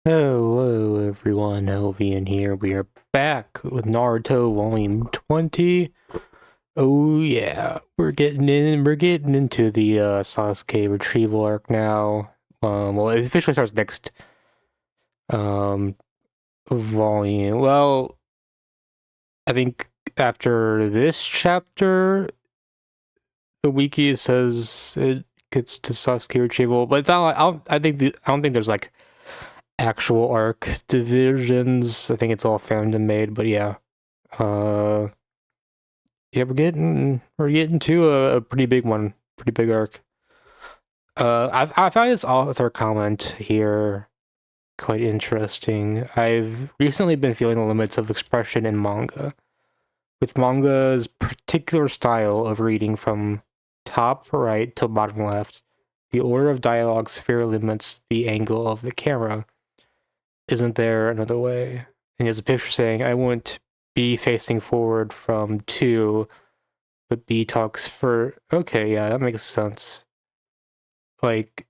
Hello everyone, Helvian here. We are back with Naruto Volume 20. Oh yeah, we're getting into the Sasuke retrieval arc now. Well, it officially starts next um volume. Well, I think after this chapter, the wiki says it gets to Sasuke retrieval, but it's not like, I don't think there's like actual arc divisions. I think it's all fandom made, but yeah. Uh, yeah, we're getting to a pretty big one, pretty big arc. I found this author comment here quite interesting. I've recently been feeling the limits of expression in manga, with manga's particular style of reading from top right to bottom left. The order of dialogue severely limits the angle of the camera. Isn't there another way? And he has a picture saying, I wouldn't be facing forward from two, but B talks for. Okay, yeah, that makes sense. Like,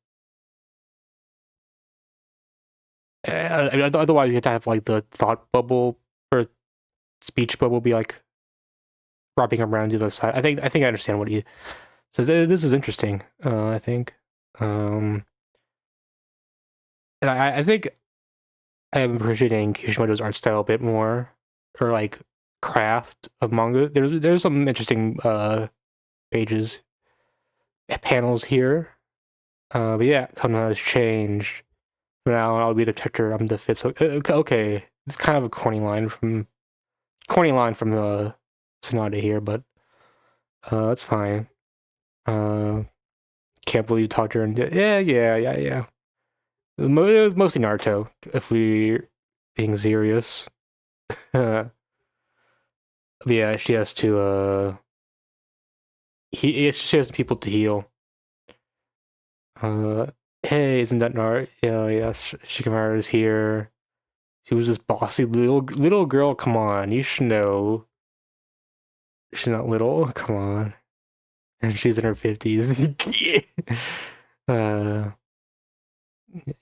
I mean, otherwise you have to have like the thought bubble or speech bubble be like wrapping around to the side. I think I understand what he says. This is interesting. I think, um, and I think I'm appreciating Kishimoto's art style a bit more, or like craft of manga. There's some interesting pages panels here. But yeah, Kona has changed. Now I'll be the protector. I'm the fifth. Okay, it's kind of a corny line from Sonata here, but that's fine. Uh, can't believe you talked to her. And yeah. It was mostly Naruto, if we're being serious. But yeah, she has to. She has people to heal. Uh, hey, isn't that Naruto? Yeah, yes, Shikamaru is here. She was this bossy little girl. Come on, you should know. She's not little. Come on, and she's in her 50s. uh,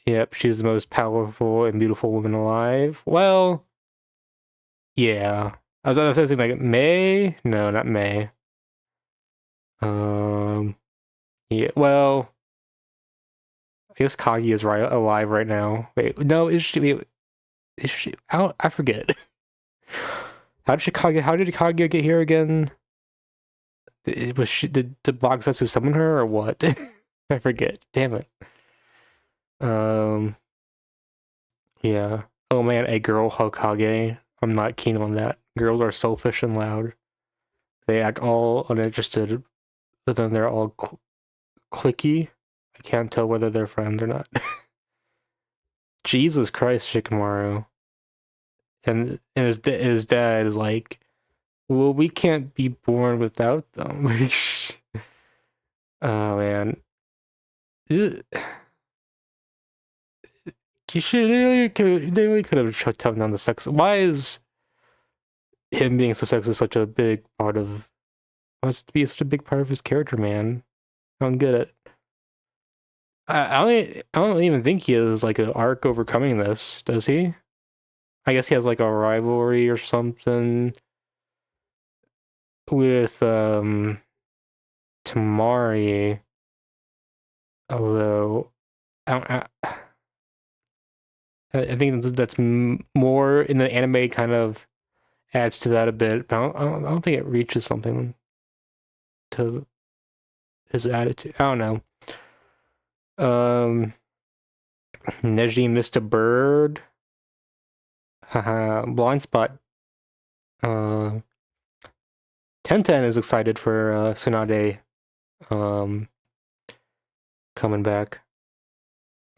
yep, she's the most powerful and beautiful woman alive. Well, yeah. I was thinking like May. No, not May. Um, yeah. Well, I guess Kagi is right alive right now. Wait, no, is she? Wait, is she? I forget. How did Kagi get here again? Was she did Boxetsu summon her or what? I forget. Damn it. Um. Yeah. Oh man, a girl Hokage. I'm not keen on that. Girls are selfish and loud. They act all uninterested, but then they're all clicky. I can't tell whether they're friends or not. Jesus Christ, Shikamaru. And his dad is like, well, we can't be born without them. Oh man. You should they really could have toned down the sex. Why is him being so sexist such a big part of must be such a big part of his character, man? I don't get it. I don't even think he has like an arc overcoming this, does he? I guess he has like a rivalry or something with Tamari. Although I think that's more in the anime kind of adds to that a bit. But I don't think it reaches something to his attitude. I don't know. Um, Neji missed a bird. Haha, blind spot. Uh, Tenten is excited for Tsunade um coming back.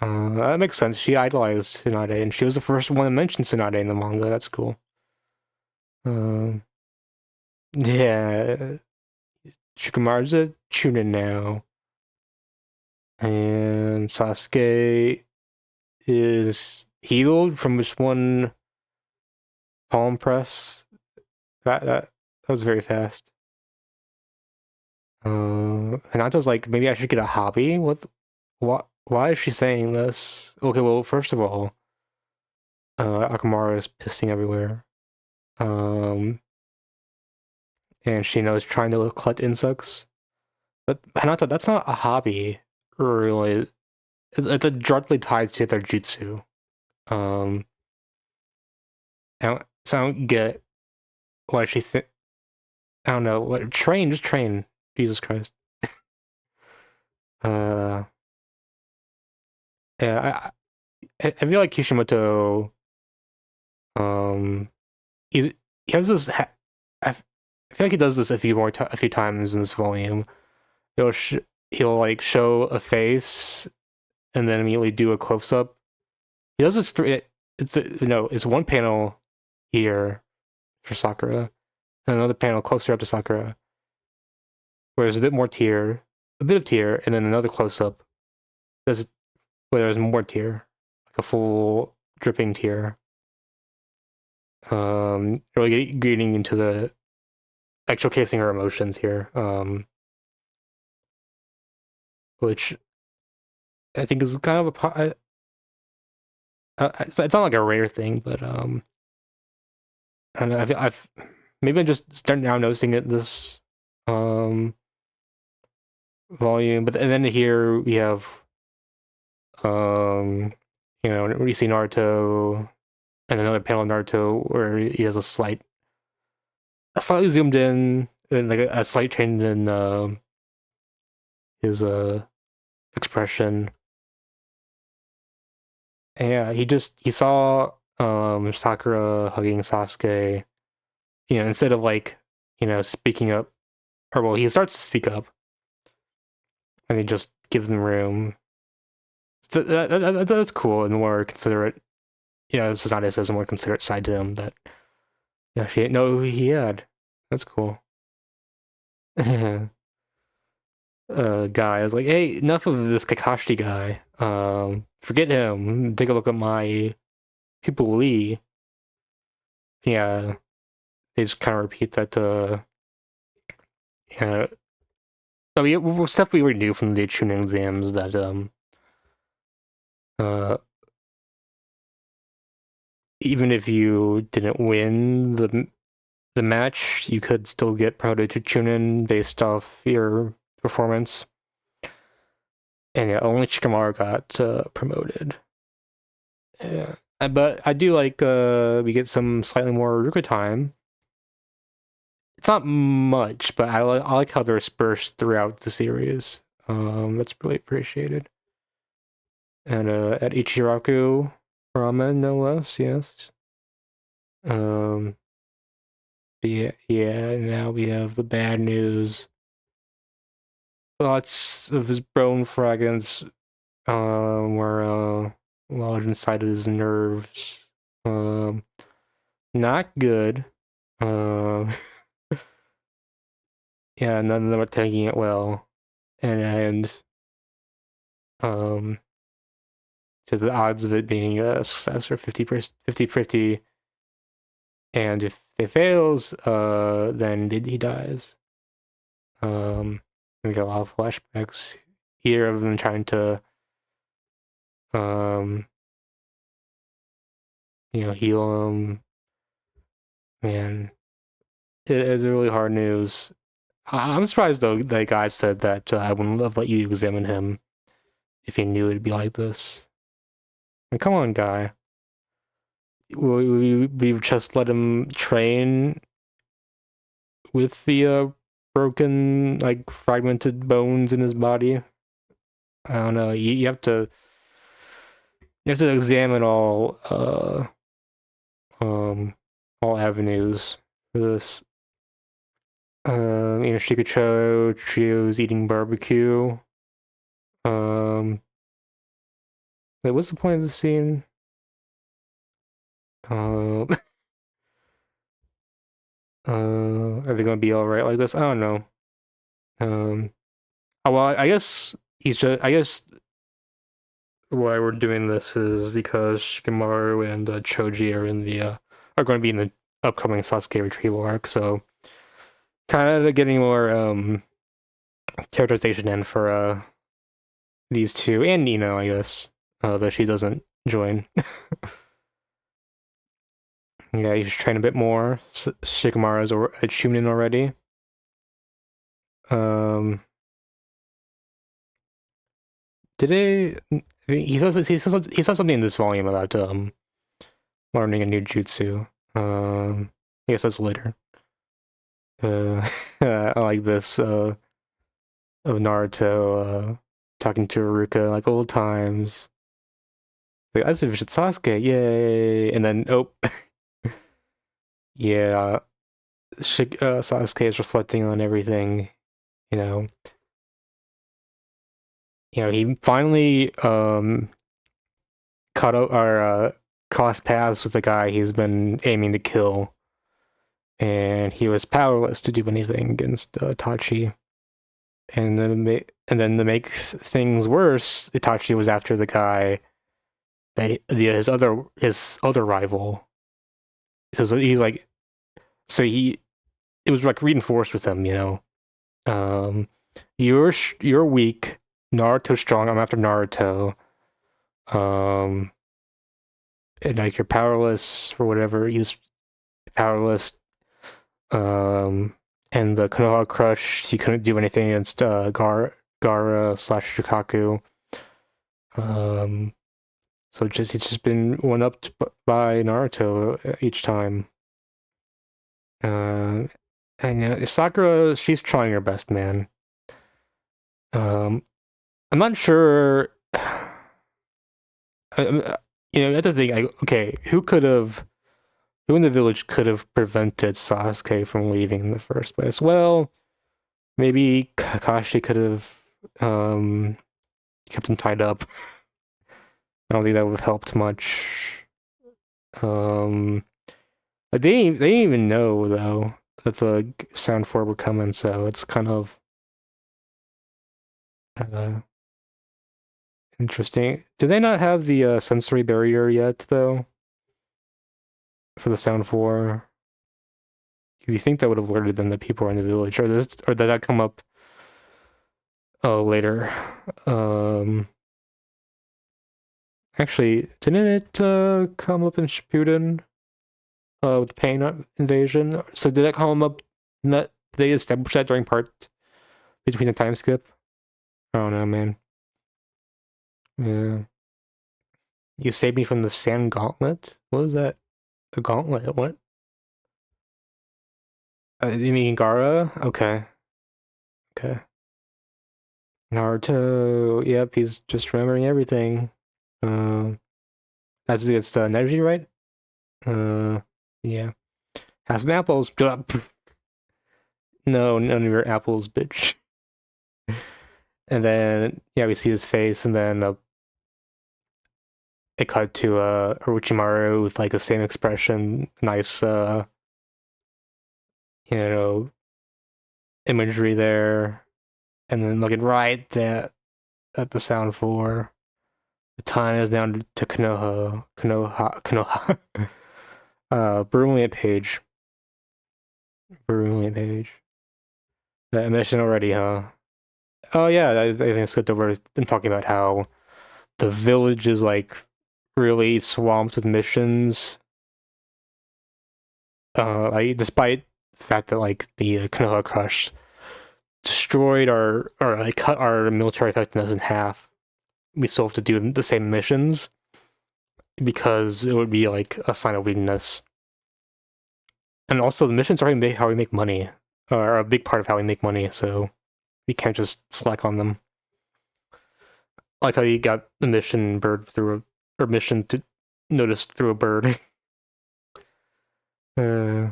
That makes sense. She idolized Tsunade, and she was the first one to mention Tsunade in the manga. That's cool. Um, yeah, Shikamaru's a Chunin now, and Sasuke is healed from this one palm press. That was very fast. Hinata's like, maybe I should get a hobby. What? Why is she saying this? Okay, well, first of all, Akamaru is pissing everywhere. Um, and Shino is trying to collect insects. But Hinata, that's not a hobby, really. It's directly tied to their jutsu. Um, so I don't get why she think. I don't know. What train? Just train. Jesus Christ. Uh, yeah. I feel like Kishimoto. Um, he's he has this. I feel like he does this a few times in this volume. He'll he'll like show a face and then immediately do a close up. He does this three. It's no. It's one panel here for Sakura, and another panel closer up to Sakura, where there's a bit of tear, and then another close up. There's where there's more tear, like a full dripping tear. Really getting into the like showcasing her emotions here. Which I think is kind of it's not like a rare thing, but I don't know, I've maybe I'm just starting now noticing it this um volume, but and then here we have um we see Naruto and another panel of Naruto where he has a slightly zoomed in and like a slight change in his expression. And yeah, he saw Sakura hugging Sasuke, instead of like, speaking up, or well, he starts to speak up and he just gives them room. So that's cool and more considerate. Yeah, society says a more considerate side to him that she didn't know who he had. That's cool. Guy, I was like, hey, enough of this Kakashi guy. Forget him. Take a look at my people Lee. Yeah, they just kind of repeat that. Yeah, I mean, stuff we already knew from the tuning exams that uh, even if you didn't win the match, you could still get promoted to Chunin based off your performance. And yeah, only Shikamaru got promoted. Yeah, but I do like we get some slightly more Ruka time. It's not much, but I like how they're dispersed throughout the series. That's really appreciated. And at Ichiraku Ramen, no less, yes. Um, yeah. Now we have the bad news. Lots of his bone fragments, were lodged inside of his nerves. Um, Not good. Um, yeah, none of them are taking it well, and um, to the odds of it being a success are 50-50, and if it fails, then he dies. We get a lot of flashbacks here of them trying to, um, heal him. Man, it is really hard news. I'm surprised though that guy said that I wouldn't have let you examine him if he knew it'd be like this. And come on, guy. We've just let him train with the broken, like fragmented bones in his body. I don't know. You have to examine um all avenues for this. Shikucho Trio's eating barbecue. Um, wait, what's the point of the scene? Uh, are they gonna be all right like this? I don't know. Um, well, I guess he's just. I guess why we're doing this is because Shikamaru and Choji are going to be in the upcoming Sasuke retrieval arc. So kind of getting more characterization in for these two and Nino, I guess, though she doesn't join. Yeah, you should train a bit more. Shikamaru's or a Chunin already. Um, did he says something in this volume about learning a new jutsu. I guess that's later. I like this of Naruto talking to Iruka like old times. Like, I should Sasuke, yay! And then yeah, Sasuke is reflecting on everything. You know, he finally caught up or crossed paths with the guy he's been aiming to kill, and he was powerless to do anything against Itachi. And then to make things worse, Itachi was after the guy that his other rival. So he's like, so he it was like reinforced with him, Um, you're weak. Naruto's strong. I'm after Naruto. Um, and like you're powerless or whatever. He's powerless. Um, and the Konoha Crush, he couldn't do anything against Gara slash Shukaku. Um, so he's just been one upped by Naruto each time. Uh, and Sakura, she's trying her best, man. Um, I'm not sure. That's the thing. Okay, who in the village could have prevented Sasuke from leaving in the first place? Well, maybe Kakashi could have um, kept him tied up. I don't think that would have helped much. Um, but they didn't even know though that the sound 4 were coming, so it's kind of uh, interesting. Do they not have the sensory barrier yet though for the sound 4? Because you think that would have alerted them that people are in the village, or did that come up later? Um, Actually, didn't it come up in Shippuden with the Pain invasion? So did that come up? That they established that during part between the time skip? I don't know, man. Yeah, you saved me from the sand gauntlet. What was that? A gauntlet? What? You mean Gara? Okay, okay. Naruto. Yep, he's just remembering everything. That's against Neji, right? Uh, yeah. Have some apples. No, none of your apples, bitch. And then yeah, we see his face, and then it cut to Orochimaru with like the same expression, nice you know imagery there, and then looking right at the sound 4. The time is down to Konoha. Brilliant page, brilliant page. That mission already, huh? Oh yeah, I think I skipped over them talking about how the village is like really swamped with missions. Like despite the fact that like the Konoha Crush destroyed or like cut our military effectiveness in half, we still have to do the same missions because it would be like a sign of weakness. And also, the missions are how we make money, are a big part of how we make money. So we can't just slack on them. Like how you got the mission bird through or mission to notice through a bird. uh,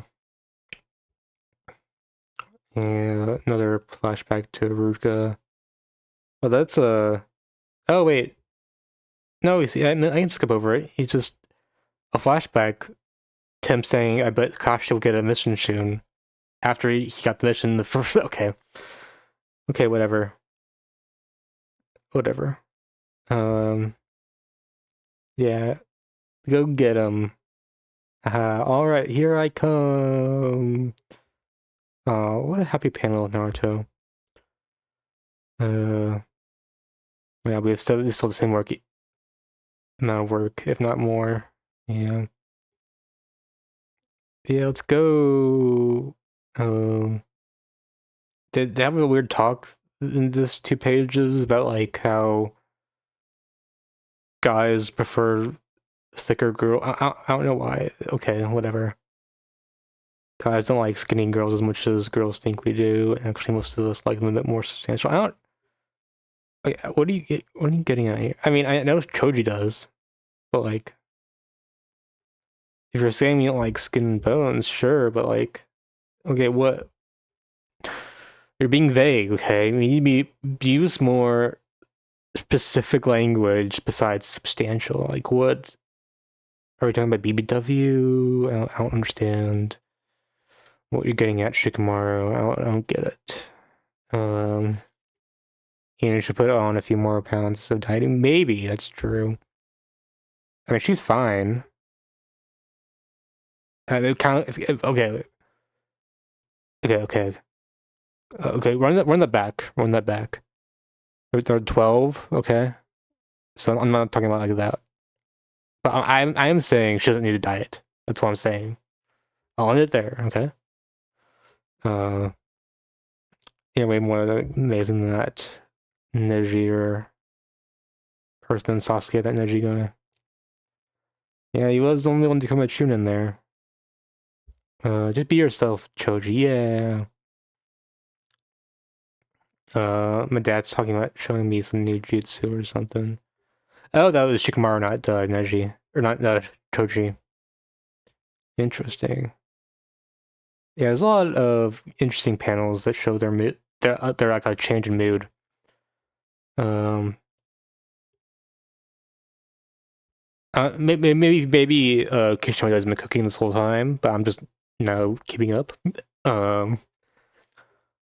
yeah, another flashback to Ruka. Oh, that's Oh wait, no. You see, I can skip over it. He's just a flashback. Tim saying, "I bet Kashi will get a mission soon." After he got the mission, the first. Okay, okay, whatever. Um, yeah, go get him. All right, here I come. Oh, what a happy panel of Naruto. Uh, yeah, we still the same amount of work, if not more. Yeah. Yeah, let's go. Did they have a weird talk in this 2 pages about like how guys prefer thicker girl? I don't know why. Okay, whatever. Guys don't like skinny girls as much as girls think we do. Actually, most of us like them a bit more substantial. I don't. Like, what are you get? What are you getting at here? I mean, I know Choji does, but like, if you're saying you don't like skin and bones, sure, but like, okay, what? You're being vague. Okay, maybe use more specific language besides substantial. Like, what are we talking about? BBW? I don't understand what you're getting at, Shikamaru. I don't get it. You should put on a few more pounds of dieting. Maybe that's true. I mean, she's fine. Okay, okay. Okay, run that back. Run that back. They're 12. Okay, so I'm not talking about like that. But I am saying she doesn't need a diet. That's what I'm saying. I'll end it there. Okay. Uh, yeah, way more amazing than that Neji or person than Sasuke. That Neji guy. Yeah, he was the only one to come at Chunin there. Just be yourself, Choji. Yeah. My dad's talking about showing me some new jutsu or something. Oh, that was Shikamaru, not Neji. Or not Choji. Interesting. Yeah, there's a lot of interesting panels that show their mood. They're like a change in mood. Maybe Kishimoto has been cooking this whole time, but I'm just now keeping up. Um,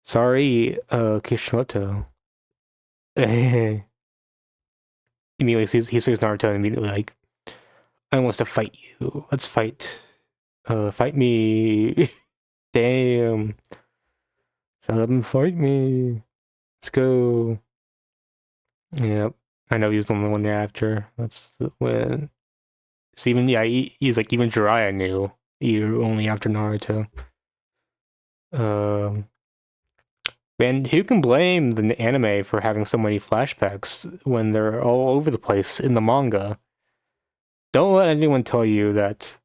sorry, Kishimoto. Immediately he sees Naruto and immediately like, I want to fight you. Let's fight. Fight me. Damn. Shut up and fight me. Let's go. Yep. I know he's the only one you're after. That's when. It's even, yeah, he's like, even Jiraiya knew you're only after Naruto. Um, and who can blame the anime for having so many flashbacks when they're all over the place in the manga? Don't let anyone tell you that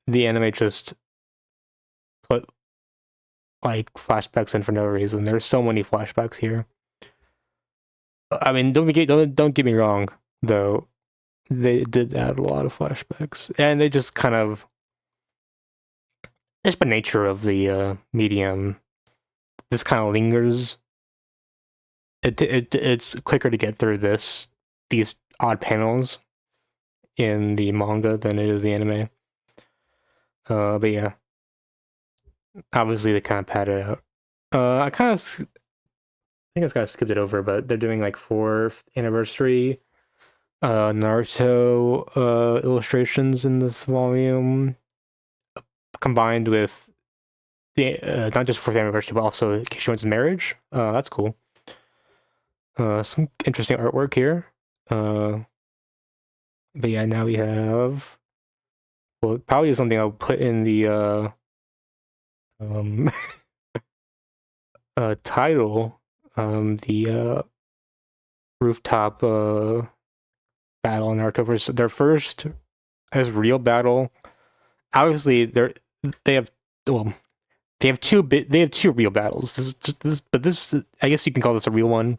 the anime just put like flashbacks in for no reason. There's so many flashbacks here. I mean, don't get me wrong though. They did add a lot of flashbacks, and they just kind of just by nature of the medium, this kind of lingers. It's quicker to get through these odd panels in the manga than it is the anime. But yeah, obviously they kind of pad it out. I think I kind of skipped it over, but they're doing like 4th anniversary Naruto illustrations in this volume, combined with the not just 4th anniversary, but also Kishimoto's marriage. That's cool. Some interesting artwork here. But yeah, now we have, well, probably something I'll put in the um title, the rooftop battle in Naruto versus their first as real battle. Obviously, they have, well, they have 2 real battles. This I guess you can call this a real one.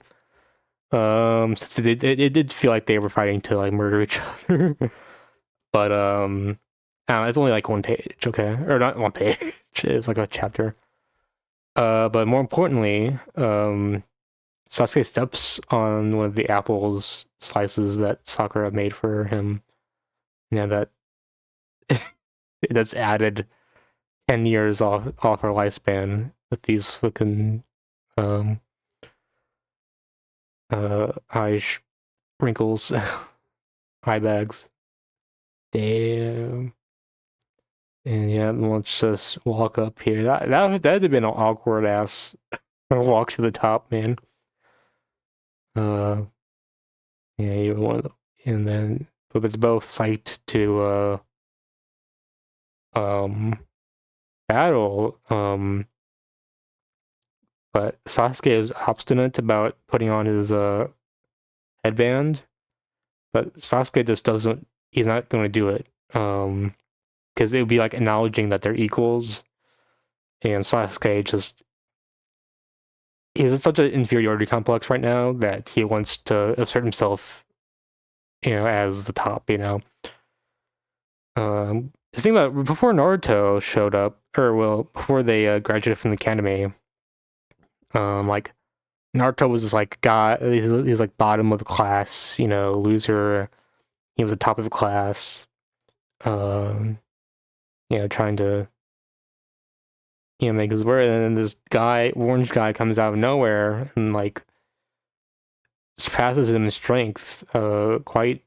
Since it did feel like they were fighting to like murder each other, but I don't know, it's only like 1 page, okay, or not 1 page. It's like a chapter. But more importantly, Sasuke steps on one of the apples slices that Sakura made for him. Yeah, that's added 10 years off her lifespan with these fucking um eye wrinkles, eye bags. Damn. And yeah, let's just walk up here. That'd have been an awkward ass walk to the top, man. Uh, yeah, you want, and then but it's both psyched to um battle, but Sasuke was obstinate about putting on his headband, but Sasuke just doesn't. He's not going to do it. Because it would be like acknowledging that they're equals, and Sasuke just he's in such an inferiority complex right now that he wants to assert himself, as the top. The thing about before Naruto showed up, or well, before they graduated from the academy, like Naruto was this like guy, he's like bottom of the class, loser. He was the top of the class, trying to make his word. And then this guy, orange guy, comes out of nowhere and like surpasses him in strength, quite,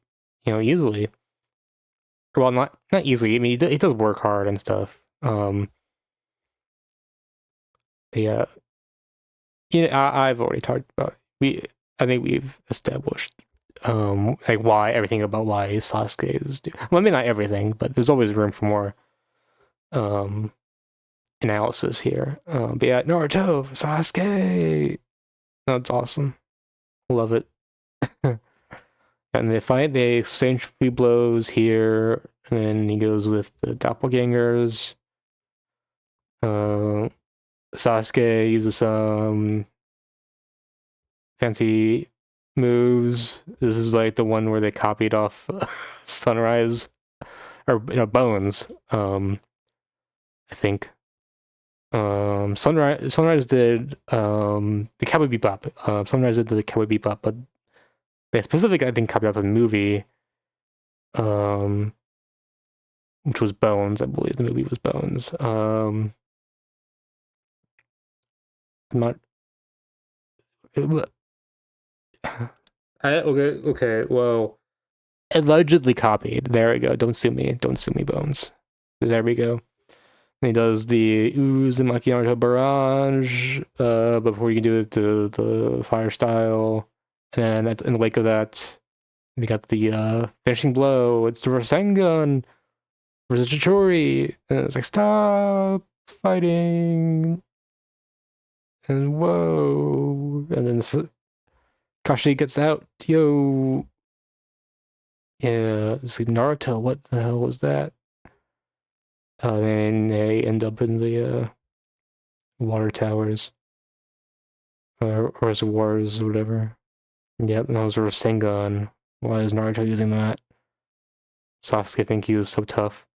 easily. Well, not easily. I mean, he does work hard and stuff. Yeah, I've already talked about I think we've established like why everything about why Sasuke is. Well, I mean, not everything, but there's always room for more analysis here. But yeah, Naruto, Sasuke, that's awesome. Love it. And they fight. They exchange free blows here, and then he goes with the doppelgangers. Sasuke uses some fancy moves. This is like the one where they copied off Sunrise or Bones. I think. Sunrise did the Cowboy Bebop. Sunrise did the Cowboy Bebop, but they specifically I think copied off the movie. Which was Bones, I believe the movie was Bones. I'm not. Okay. Well, allegedly copied. There we go. Don't sue me. Don't sue me, Bones. There we go. And he does the Uzumaki Naruto Barrage, before you can do it to the fire style. And then in the wake of that, we got the finishing blow. It's the Rasengan versus Chichori. And it's like, stop fighting. And whoa. And then Kashi gets out. Yo. Yeah, it's like Naruto. What the hell was that? Then they end up in the water towers. Or reservoirs or whatever. Yep, and that was Rasengan. Why is Naruto using that? Sasuke think he was so tough.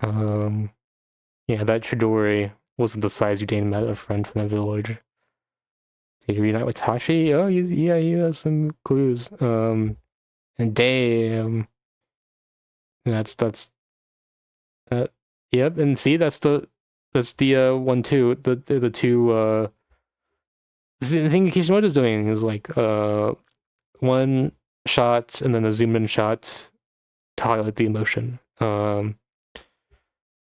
Yeah, that Chidori wasn't the size you didn't met a friend from the village. Did you reunite with Tashi? Oh, yeah, he has some clues. And damn, that's yep. And see, that's the one too. The two. The thing Kishimoto's doing is like one shot and then a zoom in shot to highlight the emotion. And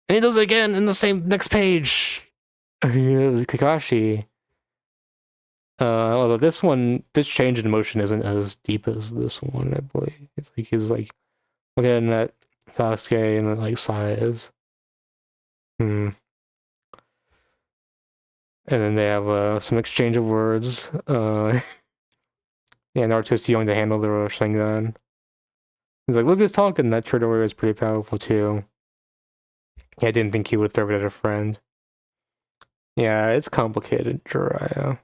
he does it again in the same next page. Kakashi. Although this change in emotion isn't as deep as this one, I believe. It's like he's like looking at Sasuke and then like sighs. And then they have some exchange of words. Yeah, Naruto's too young to handle the Rasengan. He's like, look who's talking. That Chidori is pretty powerful too. Yeah, I didn't think he would throw it at a friend. Yeah, it's complicated, Jiraiya.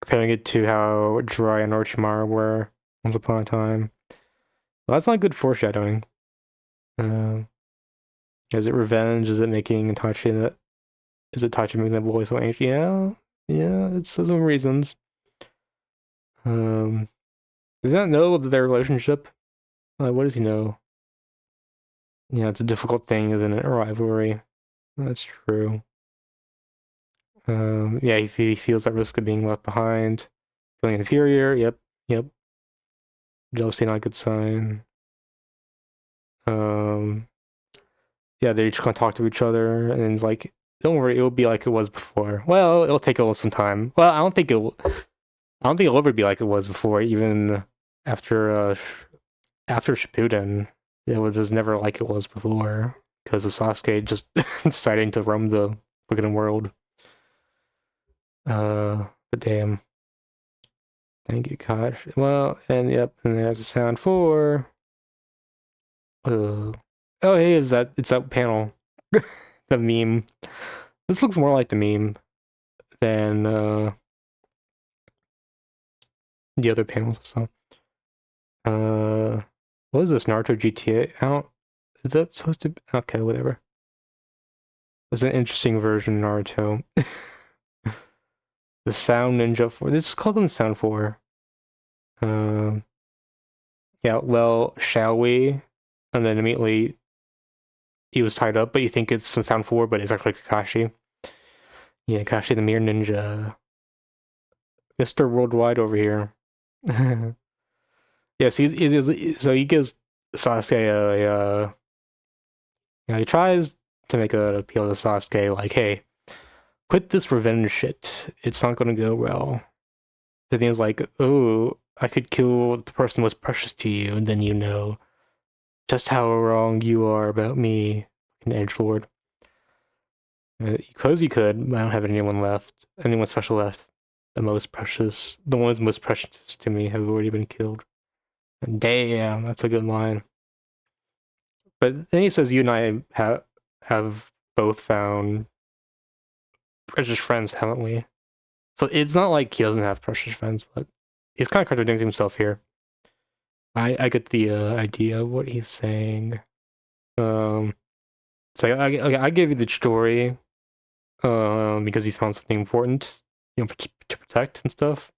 Comparing it to how Jiraiya and Orochimaru were once upon a time. Well, that's not good foreshadowing. Is it revenge? Is it making Itachi that? Is it Itachi making that boy so angry? Yeah, it's some reasons. Does he not know of their relationship? What does he know? Yeah, it's a difficult thing, isn't it? A rivalry. That's true. Yeah, he feels that risk of being left behind. Feeling inferior. Yep. Jealousy, not a good sign. Yeah, they're each gonna talk to each other, and it's like, don't worry, it'll be like it was before. Well, it'll take a little some time. Well, I don't think it'll ever be like it was before, even after Shippuden. It was just never like it was before, because of Sasuke just deciding to roam the fucking world. But damn. Thank you, Kosh. Well, and yep, and there's a sound for. Oh, hey, it's that panel, the meme. This looks more like the meme than the other panels. So, what is this Naruto GTA out? Is that supposed to be? Okay, whatever. It's an interesting version of Naruto. The Sound Ninja 4. This is called the Sound 4. Yeah, well, shall we? And then immediately he was tied up, but you think it's the Sound 4, but it's actually Kakashi. Yeah, Kakashi the Mirror Ninja. Mr. Worldwide over here. Yes, so he gives Sasuke he tries to make an appeal to Sasuke, like, hey, quit this revenge shit. It's not gonna go well. The thing is like, oh, I could kill the person most precious to you, and then you know just how wrong you are about me, an edgelord. Suppose you could, but I don't have anyone left. Anyone special left. The ones most precious to me have already been killed. And damn, that's a good line. But then he says, you and I have both found precious friends, haven't we? So it's not like he doesn't have precious friends, but he's kind of contradicting himself here. I get the idea of what he's saying. So I gave you the story because he found something important, to protect and stuff.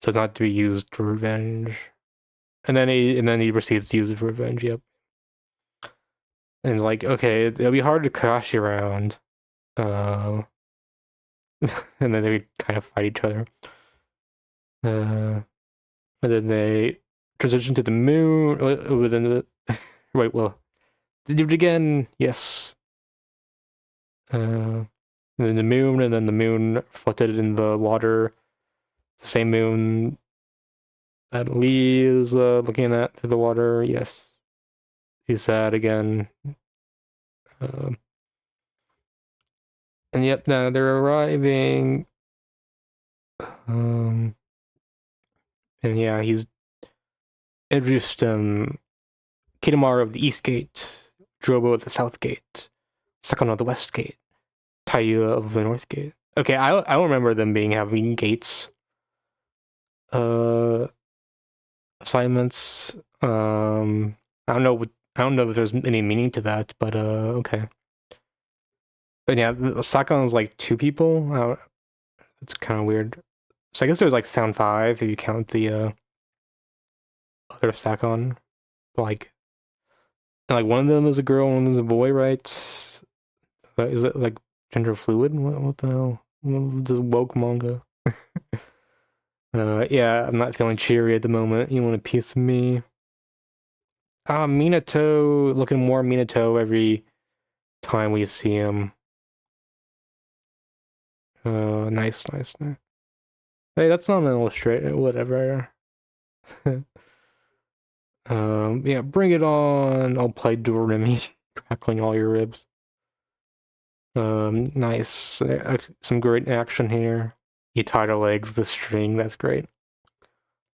So it's not to be used for revenge. And then he proceeds to use it for revenge. Yep. And like, okay, it'll be hard to Kakashi around. And then they kind of fight each other. And then they transition to the moon. Within the wait, well, did it again? Yes. And then the moon, and then the moon floated in the water. It's the same moon that Lee is looking at through the water. Yes, he's sad again. And yep, now they're arriving. And yeah, he's introduced Kitamura of the East Gate, Drobo of the South Gate, Sakano of the West Gate, Taiyu of the North Gate. Okay, I don't remember them having gates. Assignments. I don't know. I don't know if there's any meaning to that, but okay. But yeah, Sakano's like 2 people. It's kind of weird. So I guess there's like Sound 5 if you count the other Sakon. Like, and like one of them is a girl, one of them is a boy, right? Is it like gender fluid? What the hell? What is woke manga? Yeah, I'm not feeling cheery at the moment. You want a piece of me? Minato, looking more Minato every time we see him. Nice. Hey, that's not an illustrator. Whatever. Yeah, bring it on. I'll play Doremi, crackling all your ribs. Nice. Some great action here. You tie the legs, the string. That's great.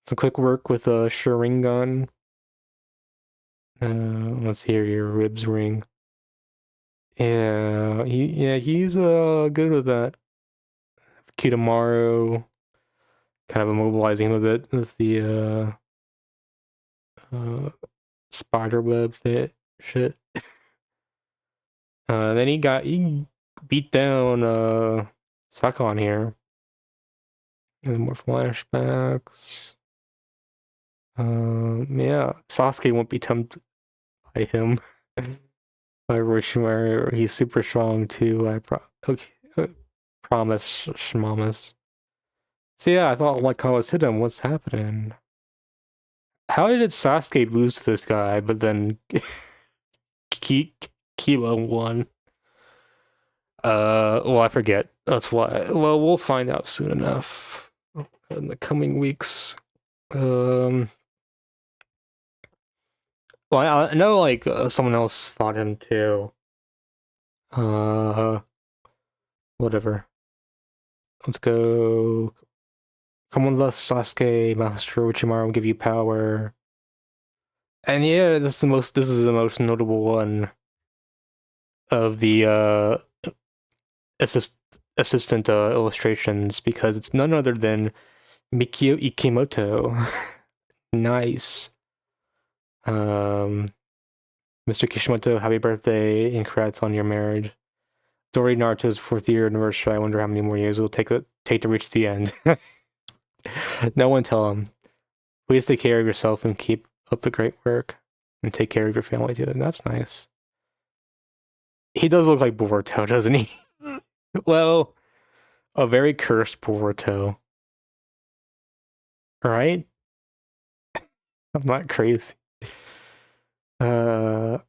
Some quick work with a Sharingan. Let's hear your ribs ring. Yeah, he's good with that. Kitamaru kind of immobilizing him a bit with the spider web shit. Then he beat down Sakon here. And more flashbacks. Yeah, Sasuke won't be tempted by him. By Orochimaru, he's super strong too. Promise, Shmamas. So yeah, I thought like I was hit him. What's happening? How did Sasuke lose to this guy, but then Kilo won? Well, I forget. That's why. Well, we'll find out soon enough in the coming weeks. Well, I know like someone else fought him too. Uh, whatever. Let's go. Come with us, Sasuke. Master Orochimaru will give you power. And yeah, this is the most notable one of the assist assistant illustrations because it's none other than Mikio Ikimoto. Nice. Um, Mr. Kishimoto, happy birthday and congrats on your marriage. It's already Naruto's 4th year anniversary. I wonder how many more years it'll take to reach the end. No one tell him. Please take care of yourself and keep up the great work. And take care of your family too. And that's nice. He does look like Boruto, doesn't he? Well, a very cursed Boruto. Right? I'm not crazy. Uh,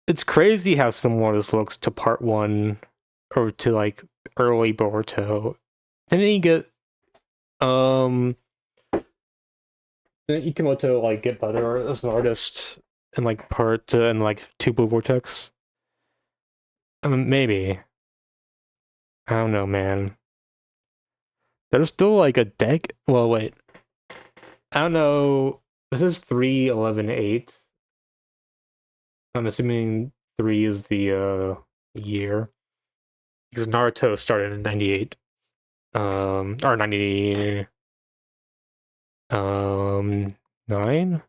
it's crazy how similar this looks to part one or to like early Boruto. Didn't he get um didn't Ikemoto like get better as an artist in like part in like two Blue Vortex? I mean, maybe. I don't know, man. There's still like a deck. Well, wait. I don't know. This is 3/11/8. I'm assuming 3 is the year. Because Naruto started in 98. Or 90 9?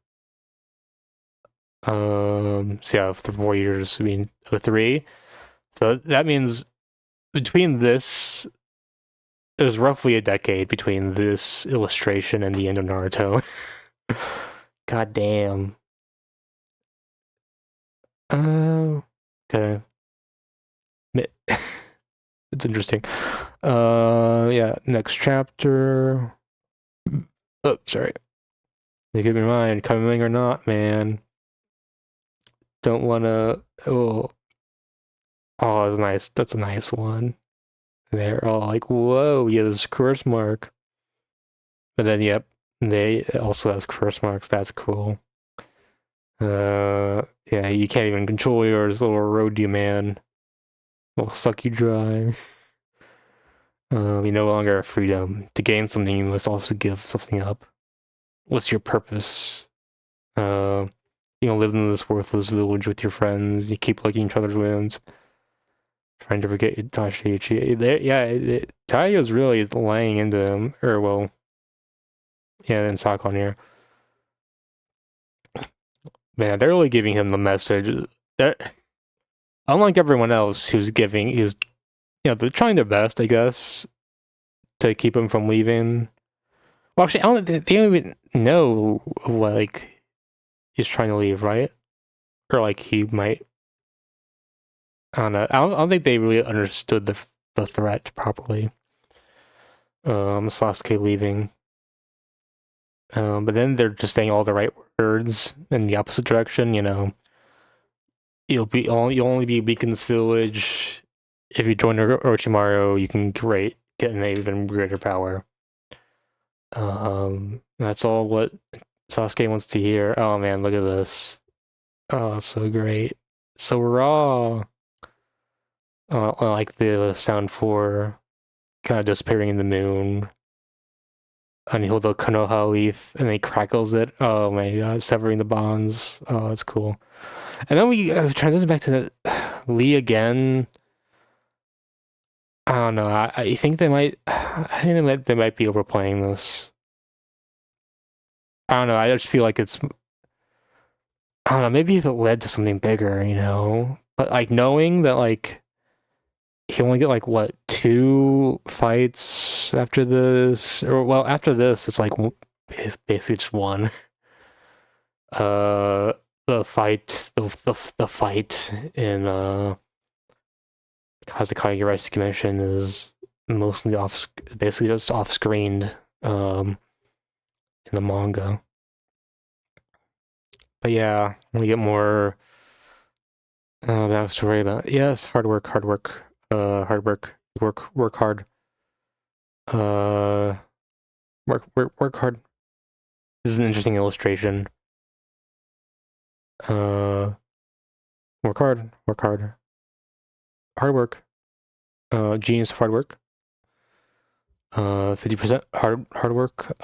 So yeah, for 4 years, I mean 3. So that means between this there's roughly a decade between this illustration and the end of Naruto. God damn. Okay. It's interesting. Yeah, next chapter. Oh, sorry. You keep in mind, coming or not, man. Don't wanna. Oh, that's nice. That's a nice one. They're all like, whoa, yeah, there's a curse mark. But then, yep, they also has curse marks. That's cool. Yeah, you can't even control yours, little road you man. Will suck you dry. You no longer have freedom. To gain something, you must also give something up. What's your purpose? Uh, you know, live in this worthless village with your friends. You keep licking each other's wounds, trying to forget Tashi. Yeah, Taiyo's really laying into him. Or, well, yeah, and Sakon here. Man, they're really giving him the message. They're, unlike everyone else who's, they're trying their best, I guess, to keep him from leaving. Well, actually, I don't, they don't even know, like, he's trying to leave, right? Or, like, he might. I don't know. I don't think they really understood the threat properly. Sasuke leaving. But then they're just saying all the right words in the opposite direction. You know, you'll only be weak in this village. If you join Orochimaru, you can get an even greater power. That's all what Sasuke wants to hear. Oh man, look at this. Oh, it's so great. So raw. I like the sound for kind of disappearing in the moon. And you hold the Konoha leaf and he crackles it. Oh my god, severing the bonds. Oh, that's cool. And then we transition back to Lee again. I don't know. I think they might. I think they might be overplaying this. I don't know. I just feel like it's. I don't know. Maybe if it led to something bigger, you know. But like knowing that like he only get like what 2 fights after this, or well after this it's like it's basically just one. Uh, the fight in Kazekage Rescue Mission is mostly basically just off screened in the manga. But yeah, we get more backstory about yes, hard work, work hard, uh, work hard. This is an interesting illustration. Uh, work hard, work hard, hard work. Genius of hard work. 50% hard work.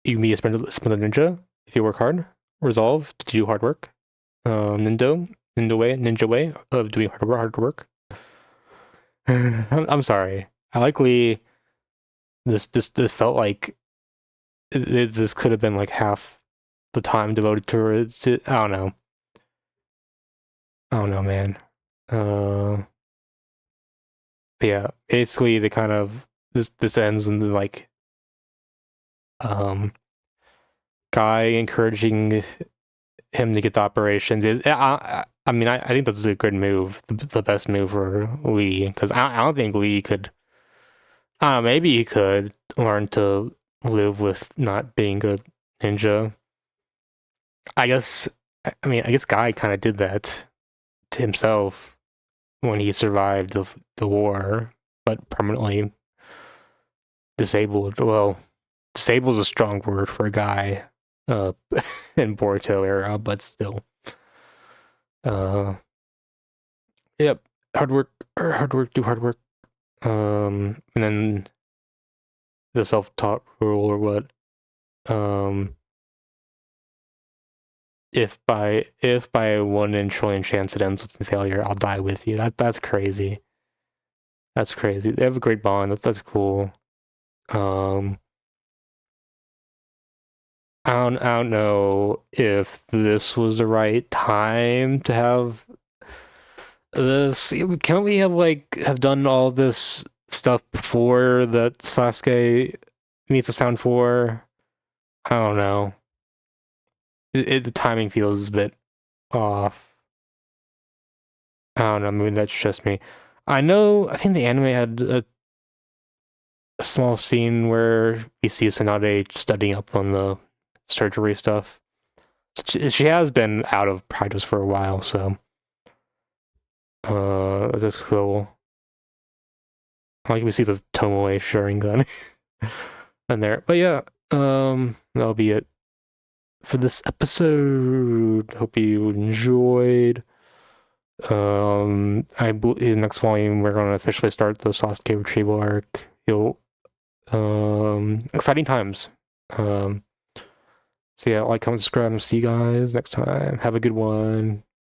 You can be a splinter ninja if you work hard. Resolve to do hard work. Ninja way of doing hard work. I'm sorry. I likely this felt like this could have been like half the time devoted to it. I don't know. I don't know, man. But yeah, basically the kind of this ends in the like um guy encouraging him to get the operation. I mean, I think that's a good move, the best move for Lee, because I don't think Lee could. I don't know, maybe he could learn to live with not being a ninja. I guess. I mean, I guess Guy kind of did that to himself when he survived the war, but permanently disabled. Well, disabled is a strong word for a guy uh, in Boruto era, but still. Uh, yep, hard work, do hard work. And then the self-taught rule or what? Um, if by 1 in 1 trillion chance it ends with failure, I'll die with you. That's crazy. That's crazy. They have a great bond. That's cool. Um, I don't know if this was the right time to have this. Can't we have done all this stuff before that Sasuke meets a sound for? I don't know. The timing feels a bit off. I don't know. Maybe that's just me. I think the anime had a small scene where we see Tsunade studying up on the surgery stuff. She has been out of practice for a while, so that's cool. Like we see the Tomoe Sharingan in there. But yeah, that'll be it for this episode. Hope you enjoyed. I believe in the next volume we're gonna officially start the Sasuke retrieval arc. You'll exciting times. So yeah, like, comment, subscribe, and see you guys next time. Have a good one.